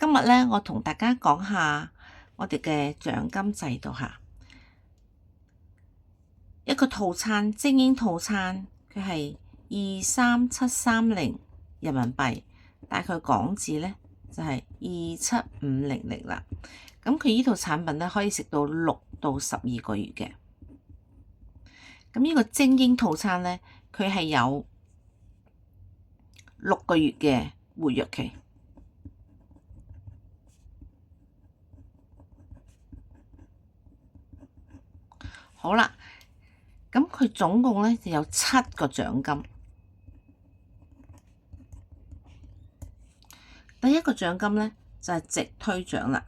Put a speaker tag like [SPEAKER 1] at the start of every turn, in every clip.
[SPEAKER 1] 今日咧，我同大家講下我哋嘅獎金制度下一個套餐，精英套餐，佢係23730人民幣，大概港紙咧就係27500啦。咁佢呢套產品咧可以食到6到12個月嘅。咁呢個精英套餐咧，佢係有6個月嘅活躍期。好啦，咁佢總共咧就有7個獎金。第一個獎金咧就係直推獎啦。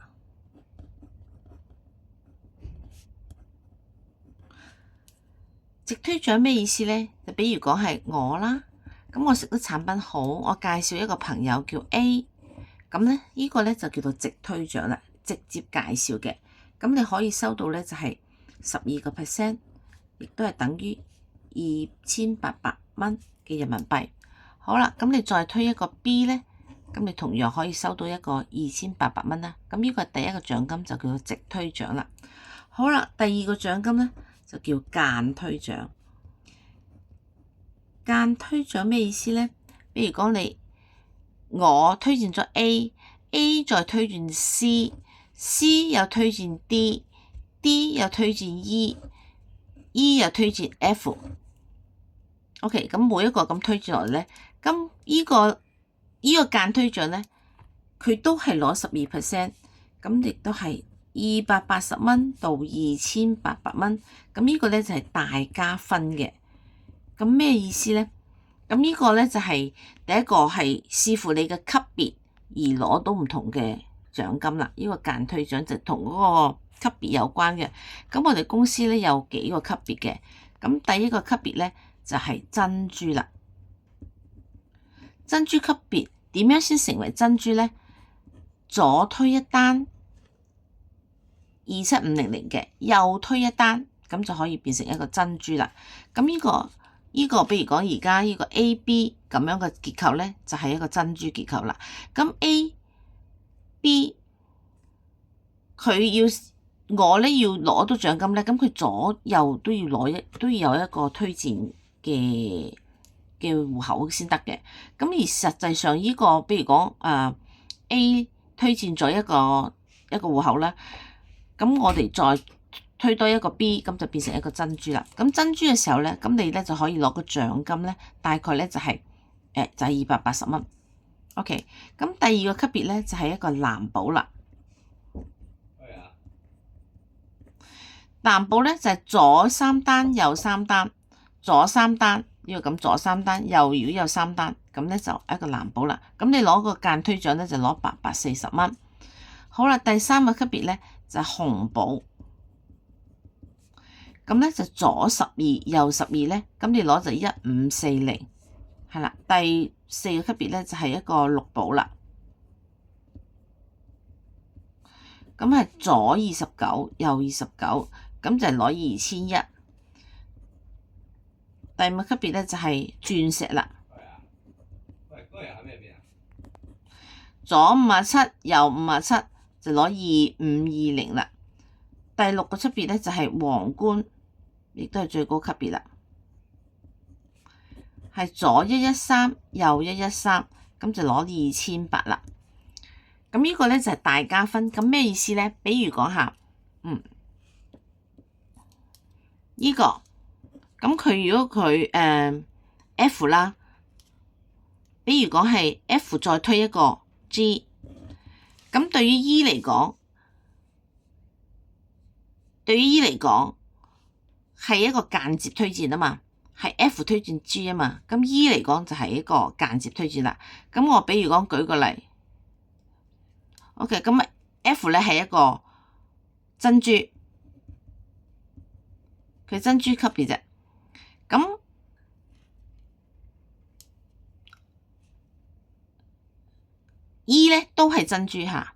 [SPEAKER 1] 直推獎咩意思咧？就比如講係我啦，咁我食得產品好，我介紹一個朋友叫 A， 咁咧呢個咧就叫做直推獎啦，直接介紹嘅。咁你可以收到咧就係12%，亦都係等於2800蚊嘅人民幣。好啦，咁你再推一個 B 咧，咁你同樣可以收到一個2800蚊啦。咁呢個係第一個獎金，就叫做直推獎啦。好啦，第二個獎金咧就叫間推獎。間推獎咩意思咧？比如講我推薦咗 A 再推薦 C 又推薦 D 又推薦 E 又推薦 F。OK， 咁每一個咁推薦落嚟咧，咁呢個間推獎咧，佢都係攞12%，咁亦都係280蚊到2800蚊。咁呢個咧就係大家分嘅。咁咩意思咧？咁呢個咧就係第一個係視乎你嘅級別而攞到唔同嘅獎金啦。呢個間推獎就同嗰個級別有關嘅。咁我哋公司咧有幾個級別嘅。咁第一個級別咧就係珍珠啦。珍珠級別點樣先成為珍珠咧？左推一單27500嘅，右推一單，咁就可以變成一個珍珠啦。咁呢個，比如講而家呢個 A、B 咁樣嘅結構咧，就係一個珍珠結構啦。咁 A、B 我咧要攞到獎金咧，咁佢左右都要有一個推薦嘅戶口先得嘅。咁而實際上呢個，比如講A 推薦咗一個戶口啦，咁我哋再推多一個 B， 咁就變成一個珍珠啦。咁珍珠嘅時候咧，咁你咧就可以攞個獎金咧，大概咧就係280蚊。OK， 咁第二個級別咧就係一個藍寶啦。藍寶咧就係左3單右3單，左3單呢個咁左3單，右如果有3單，咁咧就一個藍寶啦。咁你攞個間推獎咧就攞840蚊。好啦，第三個級別咧就係紅寶。咁咧就左12右12咧，咁你攞就1540，係啦。第四個級別咧就係一個綠寶啦。咁係左29右29，咁就係攞2100。第五個級別咧就係鑽石啦。左57右57就攞2520啦。第六個級別咧就係皇冠，亦都係最高級別啦，係左113右113，咁就攞2800啦。咁呢個咧就係大家分。咁咩意思咧？比如講下，呢個咁佢如果佢F 啦，比如講係 F 再推一個 G， 咁對於 E 嚟講係一個間接推薦啊嘛，係 F 推薦 G 啊嘛，咁 E 嚟講就係一個間接推薦啦。咁我比如講舉個例，OK， 咁 F 咧係一個珍珠，佢珍珠級別啫。咁 E 咧都係珍珠嚇。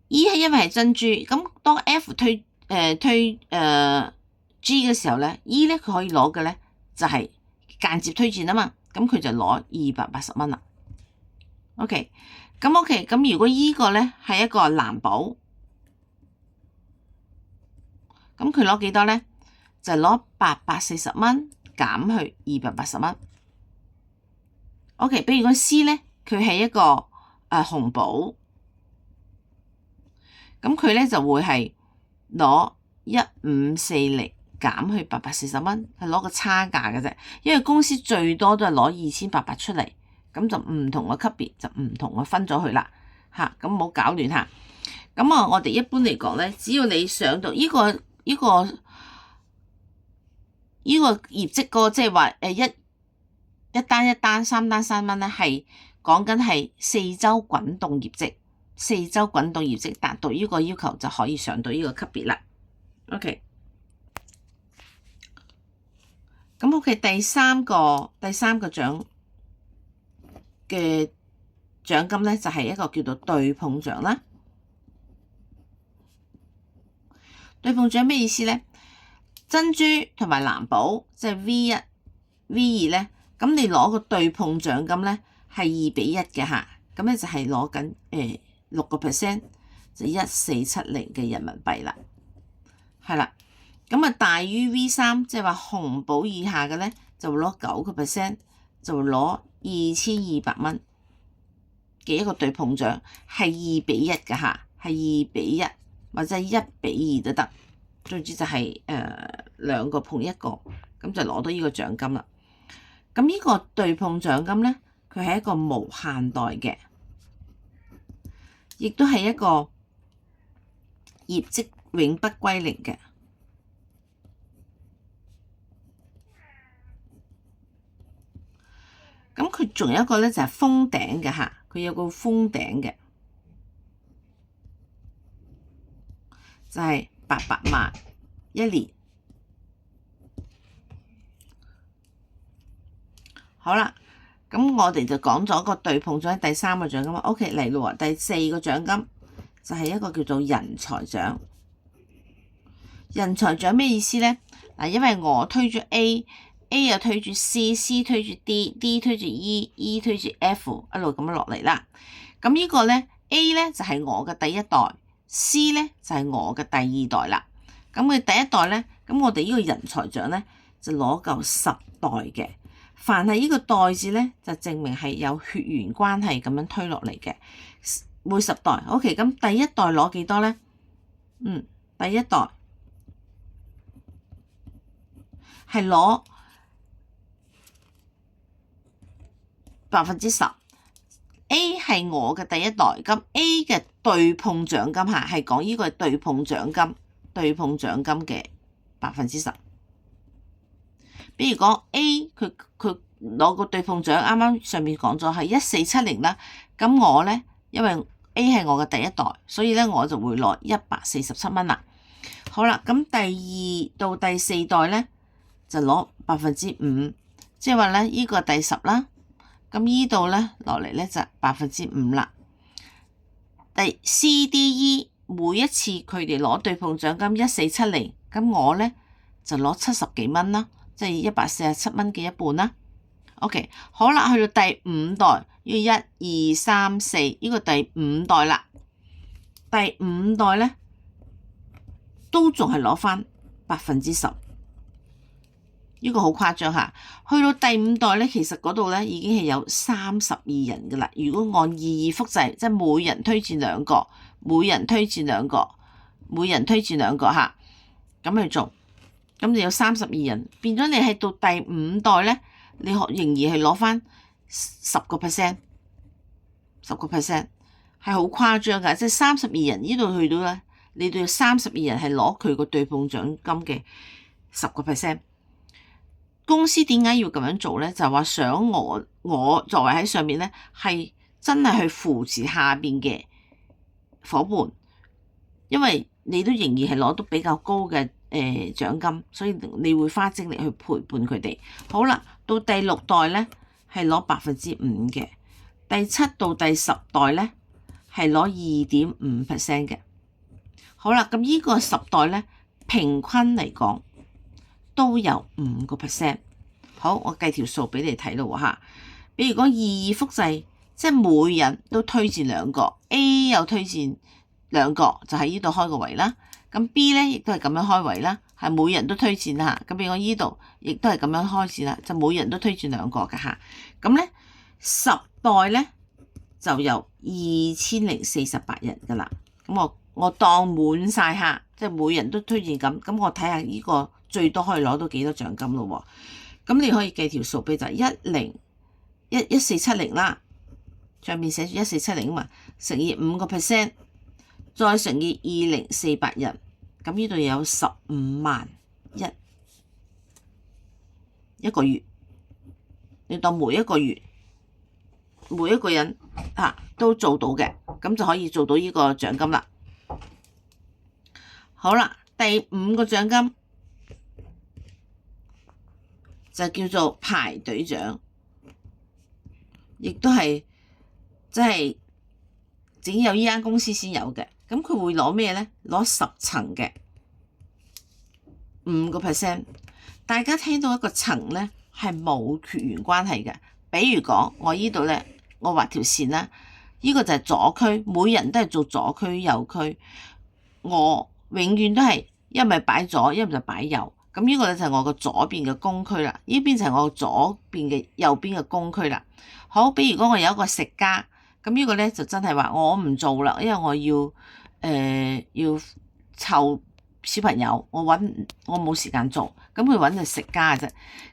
[SPEAKER 1] E 係因為係珍珠，咁當 F 推 G 嘅時候咧 ，E 咧佢可以攞嘅咧就係間接推薦啊嘛，咁佢就攞280蚊啦。OK，咁如果依個咧係一個藍保，咁佢攞幾多咧？就攞840蚊減去280蚊。OK，比如個 C 咧，佢係一個紅保，咁佢咧就會係攞1540減去840蚊，係攞個差價嘅啫。因為公司最多都係攞2800出嚟，咁就唔同嘅級別就唔同嘅分咗佢啦。嚇，咁唔好搞亂嚇。咁啊，我哋一般嚟講咧，只要你上到呢個業績個，即係話一單一單3單3蚊咧，係講緊係4周滾動業績，4周滾動業績達到呢個要求就可以上到呢個級別啦。OK， 咁 OK， 第三個獎嘅獎金咧就係一個叫做對碰獎啦。對碰獎咩意思咧？珍珠同埋藍寶即係 V1、V2咧，咁你攞個對碰獎金咧係2:1嘅嚇，咁咧就係攞緊6%，就1470嘅人民幣啦，係啦。咁啊大於 V3，即係話紅寶以下嘅咧就會攞9%，就會攞2200蚊嘅一個對碰獎，係2:1嘅嚇，係2:1或者1:2都得。總之就係2個碰1個，咁就攞到呢個獎金啦。咁呢個對碰獎金咧，佢係一個無限代嘅，亦都係一個業績永不歸零嘅。咁佢仲有一個咧就係封頂嘅嚇，佢有個封頂嘅，就係800萬一年。好啦，咁我哋就講咗個對碰獎第3個獎金啦。OK， 嚟咯喎，第4個獎金就係一個叫做人才獎。人才獎咩意思咧？嗱，因為我推咗 A 又推住 C 推住 D 推住 E 推住 F， 一路咁樣落嚟啦。咁呢個咧 A 咧就係我嘅第一代 ，C 咧就係我嘅第2代啦。咁佢第一代咧，咁我哋呢個人才獎咧就攞夠10代嘅。凡係呢個代字咧，就證明係有血緣關係咁樣推落嚟嘅。每10代 ，OK， 咁第一代攞幾多咧？第一代係攞10%。A 係我嘅第一代，咁 A 嘅對碰獎金嚇係講呢個係對碰獎金嘅10%。比如講 A 佢攞個對碰獎，啱啱上面講咗係1470啦，咁我咧因為 A 係我嘅第一代，所以咧我就會攞147蚊啦。好啦，咁第2到第4代咧就攞5%，即係話咧呢個第10啦。咁呢度咧落嚟咧就5%啦。第 C、D、E 每一次佢哋攞對碰獎金1470，咁我咧就攞70幾蚊啦，即係147蚊嘅一半啦。OK， 好啦，去到第5代，要1、2、3、4，呢個第5代啦。第5代咧都仲係攞翻10%。呢個好誇張嚇，去到第5代咧，其實嗰度咧已經係有32人噶啦。如果按2複製，即係每人推薦2個，每人推薦2個，每人推薦2個嚇，咁去做，咁就有32人，變咗你係到第5代咧，你仍然係攞翻10%，10%係好誇張㗎，即係32人呢度去到咧，你都要32人係攞佢個對碰獎金嘅10%。公司點解要咁樣做咧？就係話想我作為喺上面咧，係真係去扶持下邊嘅夥伴，因為你都仍然係攞到比較高嘅獎金，所以你會花精力去陪伴佢哋。好啦，到第6代咧係攞5%嘅，第7到第10代咧係攞2.5% 嘅。好啦，咁呢個10代咧平均嚟講都有5%。好，我計條數俾你睇咯嚇。比如講2複製即係每人都推薦兩個 ，A 又推薦兩個，就喺呢度開個圍啦。咁 B 咧亦都係咁樣開圍啦，係每人都推薦嚇。咁俾我呢度亦都係咁樣開始啦，就每人都推薦兩個嘅嚇。咁咧10袋咧就有2048人噶啦。咁我當滿晒嚇，即係每人都推薦咁。咁我睇下呢個最多可以攞到幾多獎金咯喎。咁你可以計條數俾就係1470啦。上面寫住1470嘛，乘以5%，再乘以2048人，咁呢度有15萬一個月。你當每一個月每一個人都做到嘅，咁就可以做到呢個獎金啦。好啦，第5個獎金就叫做排隊獎，亦都係即係只有呢間公司先有嘅。咁佢會攞咩咧？攞10層嘅5%。大家聽到一個層咧係冇血緣關係嘅。比如講我呢度咧，我畫條線啦，呢個就係左區，每人都係做左區右區。我永遠都係一咪擺左，一唔就擺右。咁呢個咧就係我個左邊嘅工區啦，呢邊就係我左邊嘅右邊嘅工區啦。好，比如講我有一個食家，咁呢個咧就真係話我唔做啦，因為我要湊小朋友，我冇時間做，咁佢揾就食家嘅啫。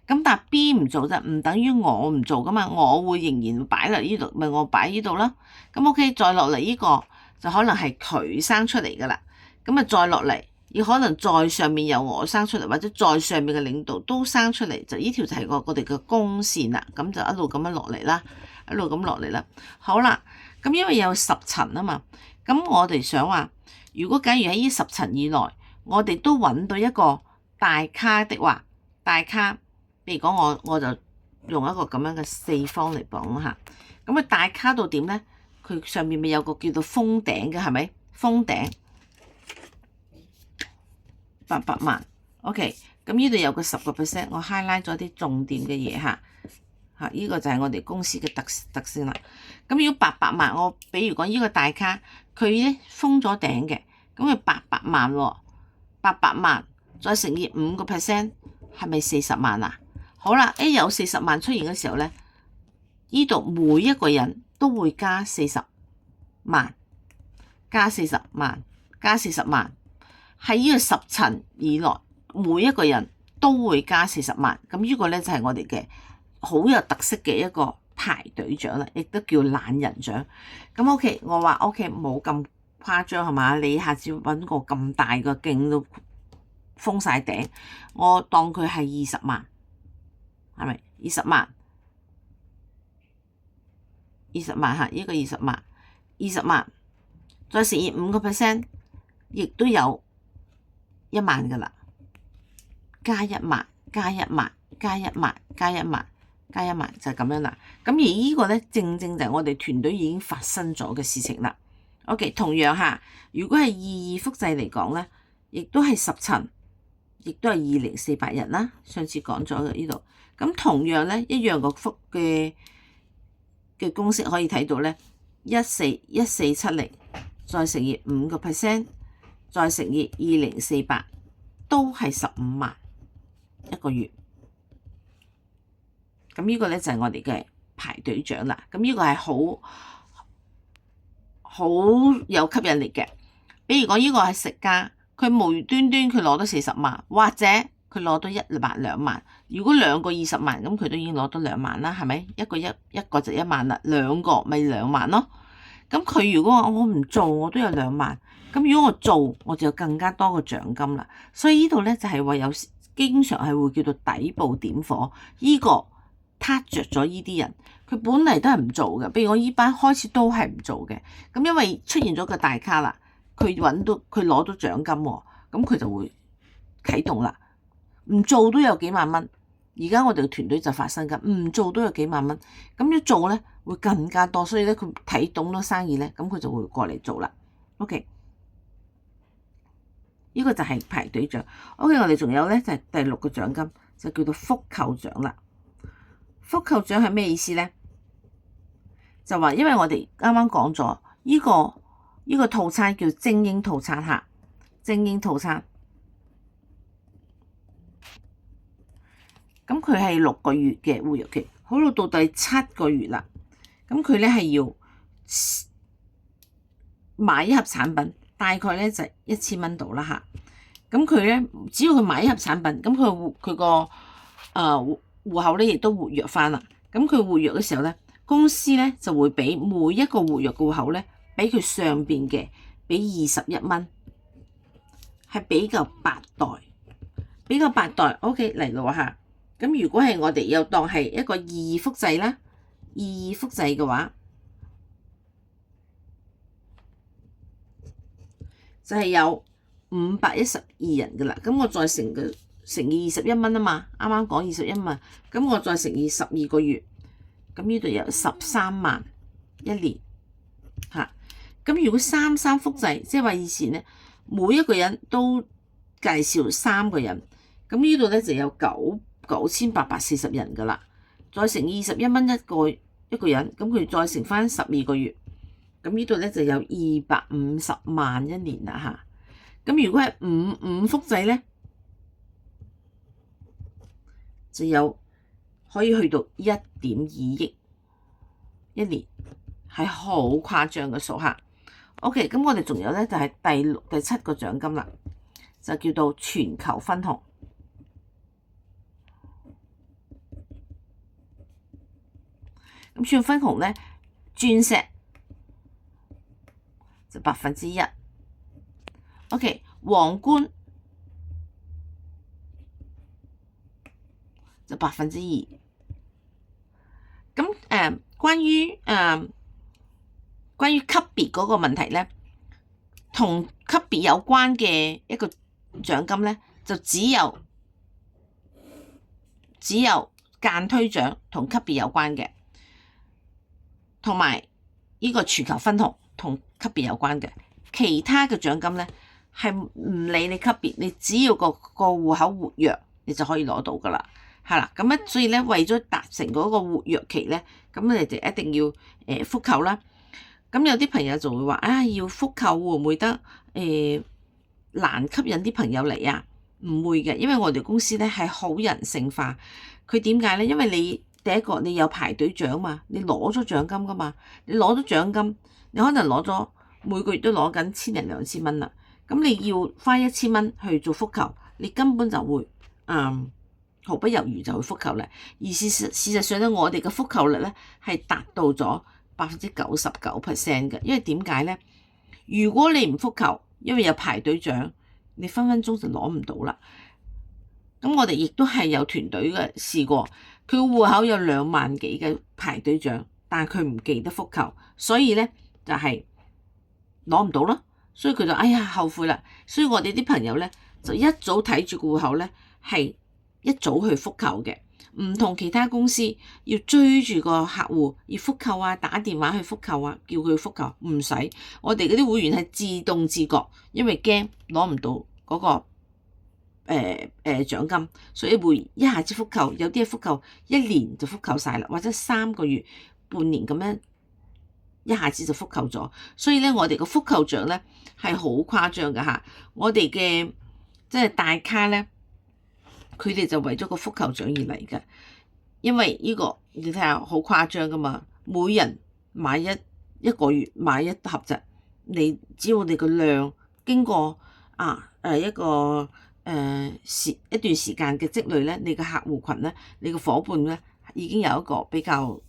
[SPEAKER 1] 咁但係 B 唔做啫，唔等於我唔做噶嘛，我會仍然擺落呢度，咪我擺呢度啦。咁 OK，再落嚟呢個就可能係佢生出嚟噶啦。咁啊再落嚟，亦可能再上面有我生出嚟，或者再上面嘅領導都生出嚟，就呢條就係我哋嘅公線啦。咁就一路咁樣落嚟啦，一路咁落嚟啦。好啦，咁因為有10層啊嘛，咁我哋想話，如果假如喺呢10層以內，我哋都揾到一個大咖的話，大咖，譬如講我就用一個咁樣嘅4方嚟講下。咁啊大咖到點咧？佢上面咪有個叫做封頂嘅，係咪？封頂800萬 ，OK。咁呢度有個10%，我 highlight 咗啲重點嘅嘢嚇。呢個就係我哋公司嘅特性啦。咁如果800萬，我比如講呢個大咖，佢咧封咗頂嘅，咁佢800萬喎，800萬再乘以5%，係咪40萬啊？好啦，有40萬出現嘅時候咧，呢度每一個人都會加40萬，加40萬，加40萬，喺呢個10層以內，每一個人都會加40萬。咁呢個咧就係我哋嘅好有特色嘅一個排隊獎啦，亦都叫懶人獎。咁 OK， 我話 OK 冇咁誇張係嘛？你下次揾個咁大個勁到封晒頂，我當佢係20萬，係咪20萬？20萬嚇，呢個20萬，再乘以5%，亦都有1萬噶啦，加1萬，加1萬，加1萬，加1萬。加1萬就係咁樣啦。咁而呢個咧，正正就係我哋團隊已經發生咗嘅事情啦。OK， 同樣下，如果係2複製嚟講咧，亦都係10層，亦都係2048人啦。上次講咗嘅呢度。咁同樣咧，一樣個複嘅公式可以睇到咧，1470再乘以5%，再乘以2048，都係15萬一個月。咁呢個咧就係我哋嘅排隊獎啦。咁呢個係好有吸引力嘅。比如講呢個係食家，佢無端端佢攞到40萬，或者佢攞到1萬2萬。如果兩個20萬，咁佢都已經攞到2萬啦，係咪？一個就1萬啦，兩個咪2萬咯。咁佢如果話我唔做，我都有2萬。咁如果我做，我就有更加多嘅獎金啦。所以呢度咧就係話有經常係會叫做底部點火，呢個撻着咗呢啲人，佢本嚟都係唔做嘅。比如我呢班開始都係唔做嘅，咁因為出現咗個大咖啦，佢攞到獎金喎，咁佢就會啟動啦。唔做都有幾萬蚊，而家我哋嘅團隊就發生緊，唔做都有幾萬蚊，咁一做咧會更加多，所以咧佢睇懂咗生意咧，咁佢就會過嚟做啦。OK， 呢個就係排隊獎。OK， 我哋仲有咧就係第6個獎金，就叫做復購獎啦。復購獎係咩意思咧？就話因為我哋啱啱講咗呢個套餐叫精英套餐嚇，精英套餐。咁佢係6個月嘅活躍期，好到第7個月啦。咁佢咧係要買一盒產品，大概咧就1000蚊度啦嚇。咁佢咧只要佢買一盒產品，咁佢個戶口咧亦都活躍翻啦。咁佢活躍嘅時候咧，公司咧就會俾每一個活躍嘅戶口咧，俾佢上邊嘅俾21蚊，係比較8代。OK 嚟咯嚇。咁如果係我哋又當係一個2複製啦，2複製嘅話，就係有512人噶啦。咁我再乘以21蚊啊嘛，啱啱講21蚊，咁我再乘以12個月，咁呢度有13萬一年嚇。咁如果3複製，即係話以前咧每一個人都介紹3個人，咁呢度咧就有9840人噶啦，再乘21蚊一個人，咁佢再乘翻12個月，咁呢度咧就有250萬一年啦嚇。咁如果係5複製咧，就有可以去到1.2億一年，係好誇張嘅數嚇。OK，咁我哋仲有咧就係第7個獎金啦，就叫做全球分紅。咁全球分紅咧，鑽石就1%。OK， 皇冠就2%。咁關於級別嗰個問題咧，同級別有關嘅一個獎金咧，就只有間推獎同級別有關嘅，同埋呢個全球分紅同級別有關嘅。其他嘅獎金咧係唔理你級別，你只要個戶口活躍，你就可以攞到噶啦，係啦。咁咧，所以咧為咗達成嗰個活躍期咧，咁你哋一定要復購啦。咁有啲朋友就會話要復購會唔會得難吸引啲朋友嚟啊？唔會嘅，因為我哋公司咧係好人性化。佢點解咧？因為你第一個你有排隊獎嘛，你攞咗獎金噶嘛，你攞咗獎金，你可能攞咗每個月都攞緊1000零2000蚊啦。咁你要花1000蚊去做復購，你根本就會毫不猶豫就去復購咧。而事實上咧，我哋嘅復購率咧係達到咗99% 嘅。因為點解咧？如果你唔復購，因為有排隊獎，你分鐘就攞唔到啦。咁我哋亦都係有團隊嘅試過，佢戶口有2萬幾嘅排隊獎，但係佢唔記得復購，所以咧就係攞唔到咯。所以佢就後悔啦。所以我哋啲朋友咧就一早睇住個戶口咧係一早去復購嘅，唔同其他公司要追住個客戶要復購啊，打電話去復購啊，叫佢復購唔使。我哋嗰啲會員係自動自覺，因為驚攞唔到嗰個獎金，所以會一下子復購。有啲係復購1年就復購晒啦，或者3個月、半年咁樣一下子就復購咗。所以咧，我哋個復購獎咧係好誇張㗎嚇。我哋嘅即係大咖咧，佢哋就為咗個復購獎而嚟嘅，因為呢個你睇下好誇張㗎嘛。每人買一個月買一盒啫，你只要你個量經過一個一段時間嘅積累咧，你嘅客戶群咧，你嘅夥伴咧已經有一個比較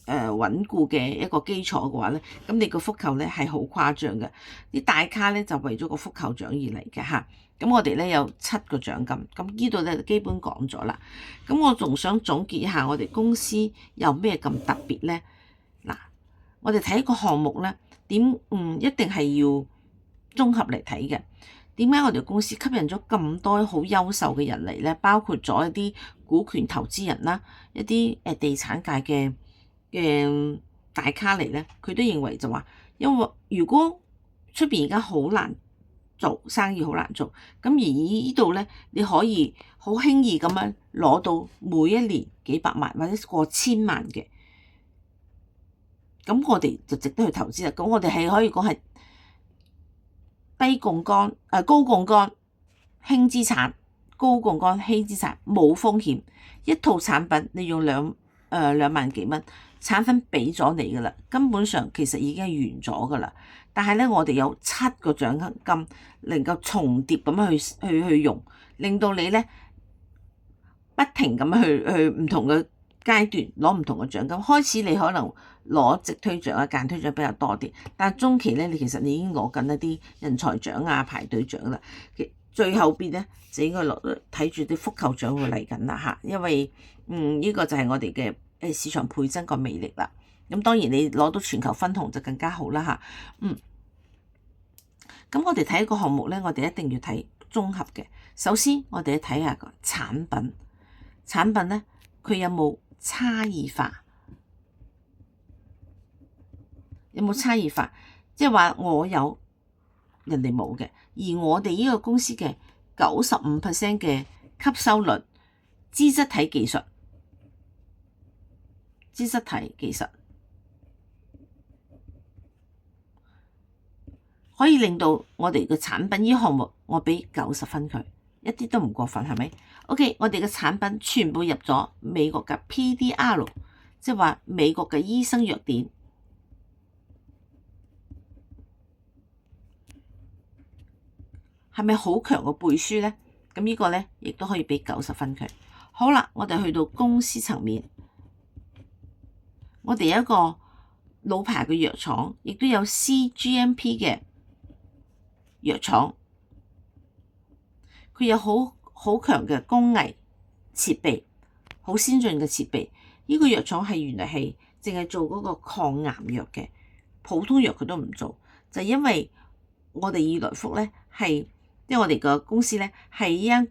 [SPEAKER 1] 穩固嘅一個基礎嘅話咧，咁你個復購咧係好誇張嘅。啲大咖咧就為咗個復購獎而嚟嘅嚇。咁我哋咧有7個獎金，咁呢度咧就基本講咗啦。咁我仲想總結一下我哋公司有咩咁特別咧？嗱，我哋睇一個項目咧，一定係要綜合嚟睇嘅。點解我哋公司吸引咗咁多好優秀嘅人嚟咧？包括咗一啲股權投資人啦，一啲地產界嘅大咖嚟咧，佢都認為就話，因為如果出邊而家好難做生意，好難做，咁而呢度咧，你可以好輕易咁樣攞到每一年幾百萬或者過千萬嘅咁我哋就值得去投資啦。咁我哋係可以講係低槓桿、高槓桿、輕資產、高槓桿、輕資產，冇風險。一套產品你用2萬幾蚊，產品俾咗你噶啦，根本上其實已經係完咗噶啦。但係咧，我哋有7個獎金能夠重疊咁樣去用，令到你咧不停咁樣去唔同嘅階段攞唔同嘅獎金。開始你可能攞直推獎啊、間推獎比較多啲，但係中期咧，你其實你已經攞緊一啲人才獎啊、排隊獎啦。最後邊咧就應該落睇住啲複購獎會嚟緊啦嚇，因為呢個就係我哋嘅市場倍增個魅力啦。咁當然你攞到全球分紅就更加好啦嚇。咁我哋睇一個項目咧，我哋一定要睇綜合嘅。首先我哋睇下個產品，產品咧佢有冇差異化？有冇差異化？即係話我有人哋冇嘅，而我哋呢個公司嘅95% 嘅吸收率，資質體技術可以令到我哋嘅產品呢個項目，我俾90分佢，一啲都唔過分，係咪？OK，我哋嘅產品全部入咗美國嘅 PDR， 即係話美國嘅醫生藥典，係咪好強嘅背書咧？咁呢個咧亦都可以俾90分佢。好啦，我哋去到公司層面，我哋有一個老牌嘅藥廠，亦都有 CGMP 嘅藥廠，佢有好強嘅工藝設備，好先進嘅設備。呢個藥廠係原來係淨係做嗰個抗癌藥嘅，普通藥佢都唔做，就係因為我哋易來福咧係，因為我哋個公司咧係呢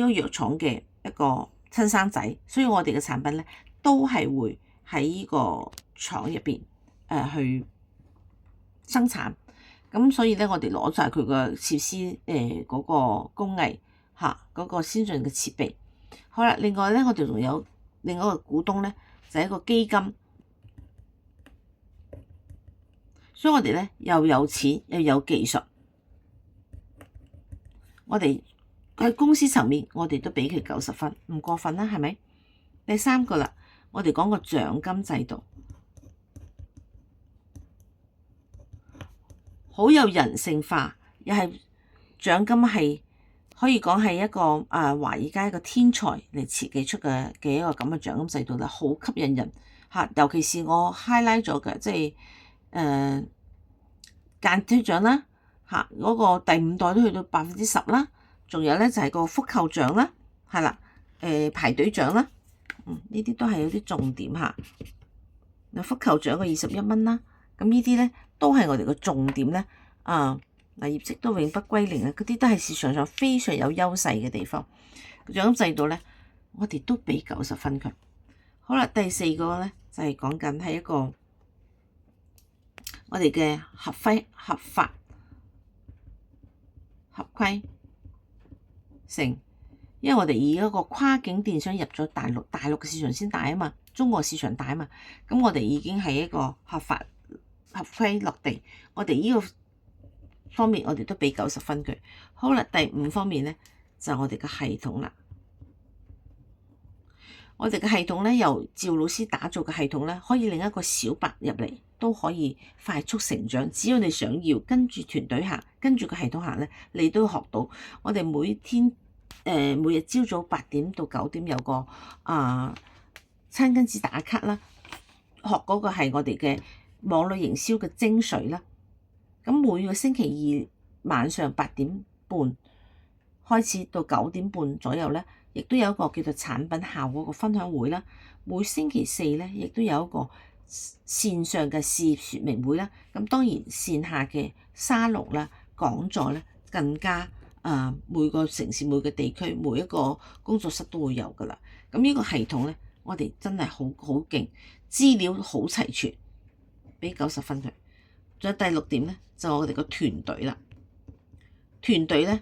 [SPEAKER 1] 個藥廠嘅一個親生仔，所以我哋嘅產品咧都係會喺呢個廠入邊去生產。咁所以咧，我哋攞晒佢個設施嗰個工藝嗰個先進嘅設備。好啦，另外咧，我哋仲有另外一個股東咧，就係一個基金。所以我哋咧又有錢又有技術。我哋喺公司層面，我哋都俾佢90分，唔過分啦，係咪？第3個啦，我哋講個獎金制度。好有人性化，又係獎金係可以講係一個華爾街一個天才嚟設計出嘅一個咁嘅獎金制度啦，好吸引人嚇。尤其是我 highlight 咗嘅，即係間推獎啦嚇，嗰個第5代都去到10%啦，仲有咧就係個複購獎啦，係啦，排隊獎啦，呢啲都係有啲重點嚇。嗱，複購獎嘅21蚊啦，咁呢啲咧都係我哋嘅重點咧，嗱，業績都永不歸零啊！嗰啲都係市場上非常有優勢嘅地方。獎金制度咧，我哋都俾90分佢。好啦，第4個咧就係講緊係一個我哋嘅合規性，因為我哋以一個跨境電商入咗大陸嘅市場先大啊嘛，中國市場大啊嘛，咁我哋已經係一個合規落地，我哋呢個方面我哋都俾90分佢。好啦，第5方面咧就係我哋嘅系統啦。我哋嘅系統咧，由趙老師打造嘅系統咧，可以令一個小白入嚟都可以快速成長。只要你想要跟住團隊行，跟住個系統行咧，你都學到。我哋每日朝早8點到9點有個餐巾紙打卡啦，學嗰個係我哋嘅網絡營銷嘅精髓啦。咁每個星期2晚上8點半開始到9點半左右咧，亦都有一個叫做產品效果嘅分享會啦。每星期4咧，亦都有一個線上嘅事業說明會啦。咁當然線下嘅沙龍啦、講座咧，更加每個城市、每個地區、每一個工作室都會有噶啦。咁呢個系統咧，我哋真係好勁，資料好齊全，俾90分佢。仲有第6點咧，就我哋個團隊啦。團隊咧，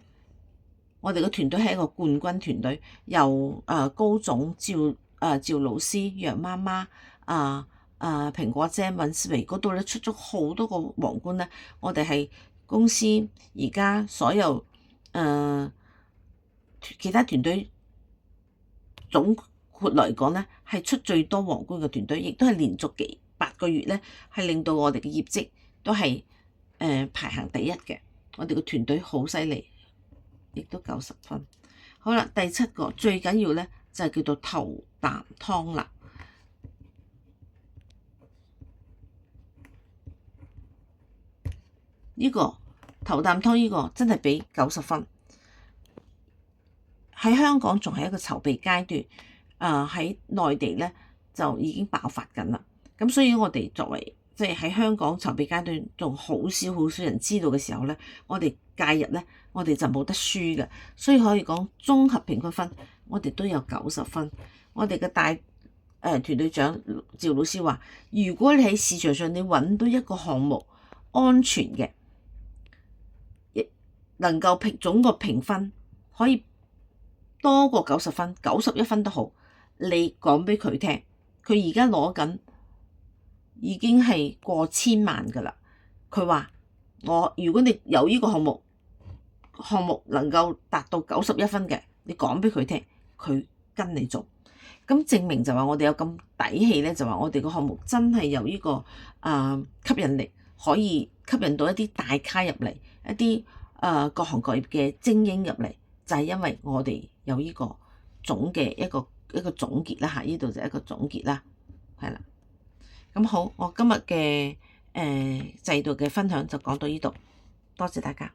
[SPEAKER 1] 我哋個團隊係一個冠軍團隊，由高總趙老師、楊媽媽、蘋果姐、韻思維嗰度咧出咗好多個皇冠咧，我哋係公司而家所有其他團隊總括嚟講咧，係出最多皇冠嘅團隊，亦都係連續8個月咧，係令到我哋嘅業績都係排行第一嘅。我哋個團隊好犀利，亦都90分。好啦，第7個最緊要咧就係叫做頭啖湯啦。呢個頭啖湯呢個真係俾90分。喺香港仲係一個籌備階段，喺內地咧就已經爆發緊啦。咁所以我哋作為即係喺香港籌備階段仲好少人知道嘅時候咧，我哋介入咧，我哋就冇得輸嘅。所以可以講綜合平均分，我哋都有90分。我哋嘅團隊長趙老師話：如果你喺市場上你揾到一個項目安全嘅，亦能夠總個評分可以多過90分，91分都好，你講俾佢聽，佢而家攞緊已經係過千萬㗎啦。佢話如果你有呢個項目能夠達到91分嘅，你講俾佢聽，佢跟你做，咁證明就話我哋有咁底氣咧，就話我哋個項目真係有呢個吸引力，可以吸引到一啲大咖入嚟，一啲各行各業嘅精英入嚟，就係因為我哋有呢個總嘅一個總結啦嚇，呢度就係一個總結啦，係啦。咁好，我今日嘅制度嘅分享就講到呢度，多謝大家。